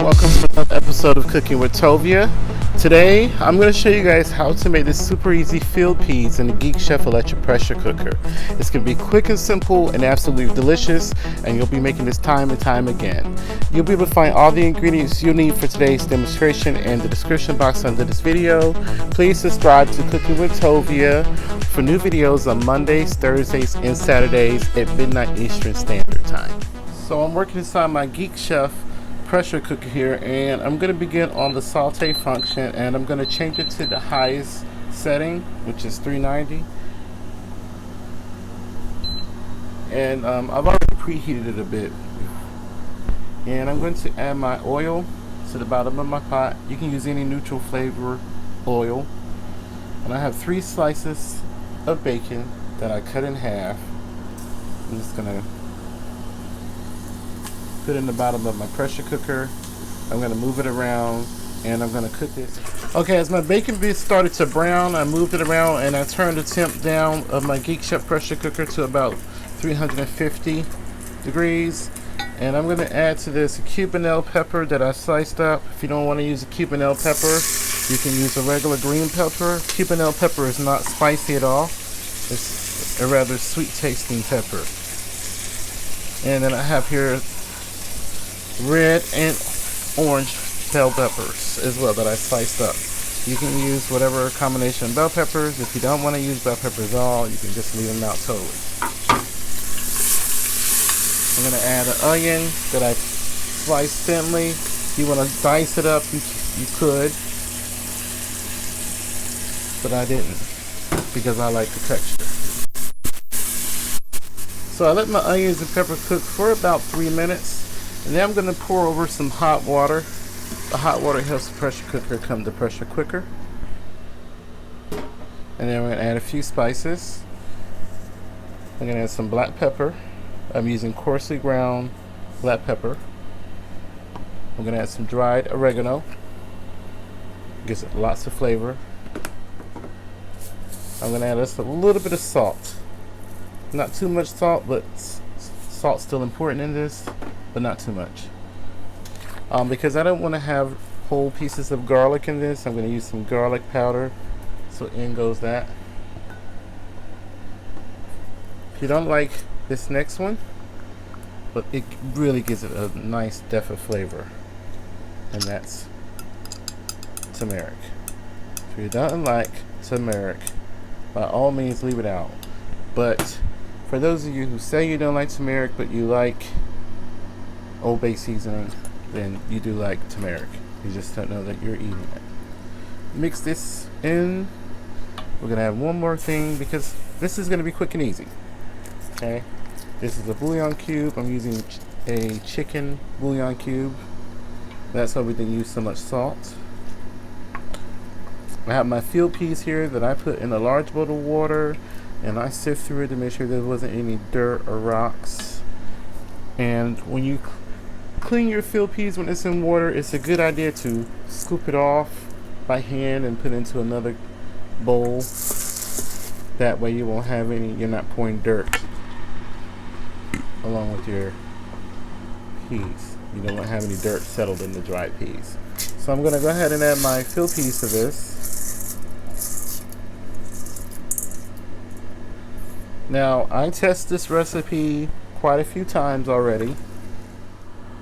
Welcome to another episode of Cooking with Tovia. Today, I'm going to show you guys how to make this super easy field peas in the GeekChef Electric Pressure Cooker. It's going to be quick and simple and absolutely delicious, and you'll be making this time and time again. You'll be able to find all the ingredients you need for today's demonstration in the description box under this video. Please subscribe to Cooking with Tovia for new videos on Mondays, Thursdays, and Saturdays at midnight Eastern Standard Time. So I'm working inside my GeekChef pressure cooker here, and I'm going to begin on the saute function, and I'm going to change it to the highest setting, which is 390. And I've already preheated it a bit, and I'm going to add my oil to the bottom of my pot. You can use any neutral flavor oil, and I have 3 slices of bacon that I cut in half. I'm just going to put it in the bottom of my pressure cooker. I'm going to move it around, and I'm going to cook this. Okay, as my bacon bits started to brown, I moved it around and I turned the temp down of my GeekChef pressure cooker to about 350 degrees. And I'm going to add to this a cubanelle pepper that I sliced up. If you don't want to use a cubanelle pepper, you can use a regular green pepper. Cubanelle pepper is not spicy at all. It's a rather sweet tasting pepper. And then I have here red and orange bell peppers as well that I sliced up. You can use whatever combination of bell peppers. If you don't want to use bell peppers at all, you can just leave them out totally. I'm going to add an onion that I sliced thinly. If you want to dice it up, you could, but I didn't because I like the texture. So I let my onions and pepper cook for about 3 minutes. And then I'm going to pour over some hot water. The hot water helps the pressure cooker come to pressure quicker. And then we're going to add a few spices. I'm going to add some black pepper. I'm using coarsely ground black pepper. I'm going to add some dried oregano. Gives it lots of flavor. I'm going to add just a little bit of salt. Not too much salt, but salt's still important in this. But not too much, because I don't want to have whole pieces of garlic in this. I'm going to use some garlic powder, so in goes that. If you don't like this next one, but it really gives it a nice depth of flavor, and that's turmeric. If you don't like turmeric, by all means leave it out. But for those of you who say you don't like turmeric but you like Old Bay seasoning, then you do like turmeric. You just don't know that you're eating it. Mix this in. We're gonna have one more thing because this is gonna be quick and easy. Okay, this is a bouillon cube. I'm using a chicken bouillon cube. That's why we didn't use so much salt. I have my field peas here that I put in a large bowl of water, and I sift through it to make sure there wasn't any dirt or rocks. And when you clean your field peas when it's in water, it's a good idea to scoop it off by hand and put it into another bowl. That way you won't have any, you're not pouring dirt along with your peas. You don't want to have any dirt settled in the dried peas. So I'm going to go ahead and add my field peas to this. Now, I test this recipe quite a few times already,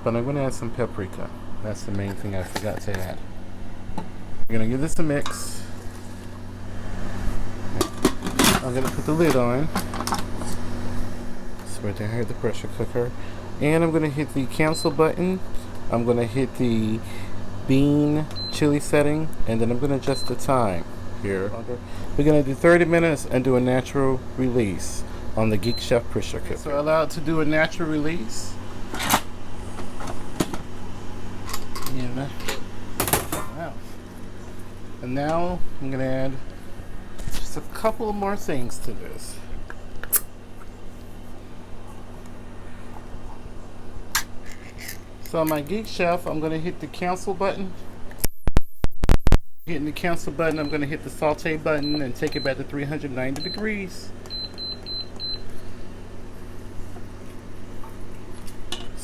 but I'm going to add some paprika. That's the main thing I forgot to add. I'm going to give this a mix. I'm going to put the lid on. So right there, I have the pressure cooker. And I'm going to hit the cancel button. I'm going to hit the bean chili setting, and then I'm going to adjust the time here. We're going to do 30 minutes and do a natural release on the GeekChef pressure cooker. So allow it to do a natural release. And now I'm going to add just a couple more things to this. So on my GeekChef, I'm going to hit the cancel button. Hitting the cancel button, I'm going to hit the saute button and take it back to 390 degrees.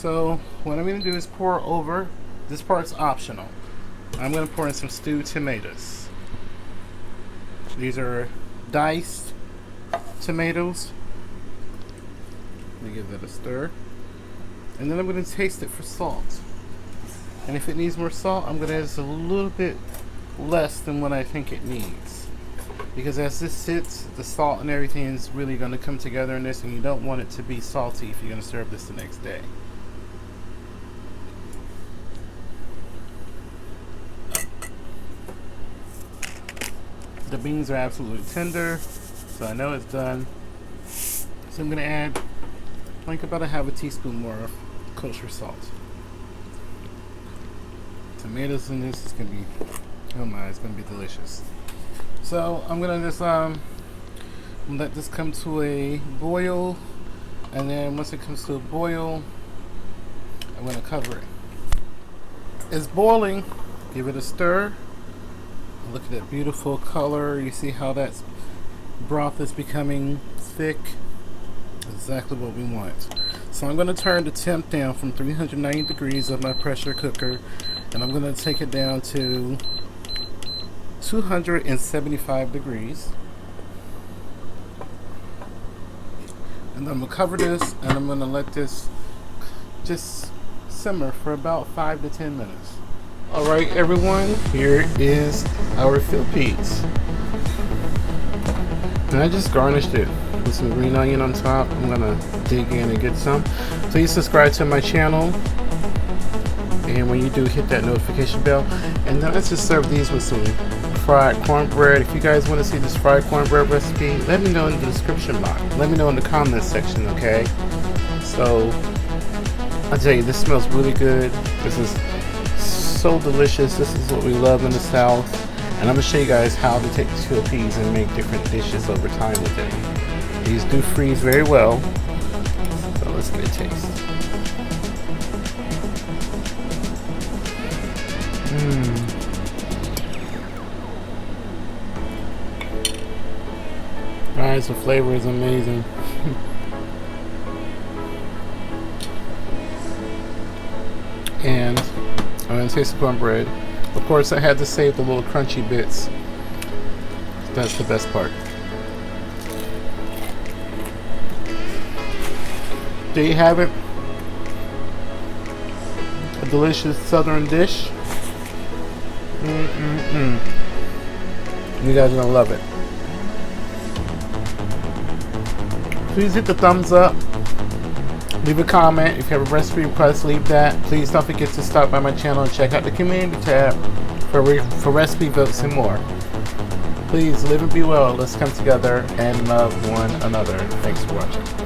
So what I'm going to do is pour over. This part's optional. I'm going to pour in some stewed tomatoes. These are diced tomatoes. Let me give that a stir. And then I'm going to taste it for salt. And if it needs more salt, I'm going to add just a little bit less than what I think it needs. Because as this sits, the salt and everything is really going to come together in this, and you don't want it to be salty if you're going to serve this the next day. The beans are absolutely tender, so I know it's done. So I'm going to add like about a half a teaspoon more of kosher salt. Tomatoes in this is going to be, oh my, it's going to be delicious. So I'm going to just let this come to a boil, and then once it comes to a boil, I'm going to cover it. It's boiling. Give it a stir. Look at that beautiful color. You see how that broth is becoming thick? Exactly what we want. So I'm going to turn the temp down from 390 degrees of my pressure cooker, and I'm going to take it down to 275 degrees. And I'm going to cover this, and I'm going to let this just simmer for about 5 to 10 minutes. Alright everyone, here is our field peas. And I just garnished it with some green onion on top. I'm gonna dig in and get some. Please subscribe to my channel, and when you do, hit that notification bell. And then let's just serve these with some fried cornbread. If you guys want to see this fried cornbread recipe, let me know in the description box. Let me know in the comments section, okay? So I tell you, this smells really good. This is so delicious. This is what we love in the South, and I'm going to show you guys how to take these field peas and make different dishes over time with them. These do freeze very well, so let's get a taste. Guys, the flavor is amazing. And I'm going to taste the cornbread. Of course, I had to save the little crunchy bits. That's the best part. There you have it. A delicious southern dish. You guys are going to love it. Please hit the thumbs up. Leave a comment. If you have a recipe request, leave that. Please don't forget to stop by my channel and check out the community tab for recipe votes and more. Please live and be well. Let's come together and love one another. Thanks for watching.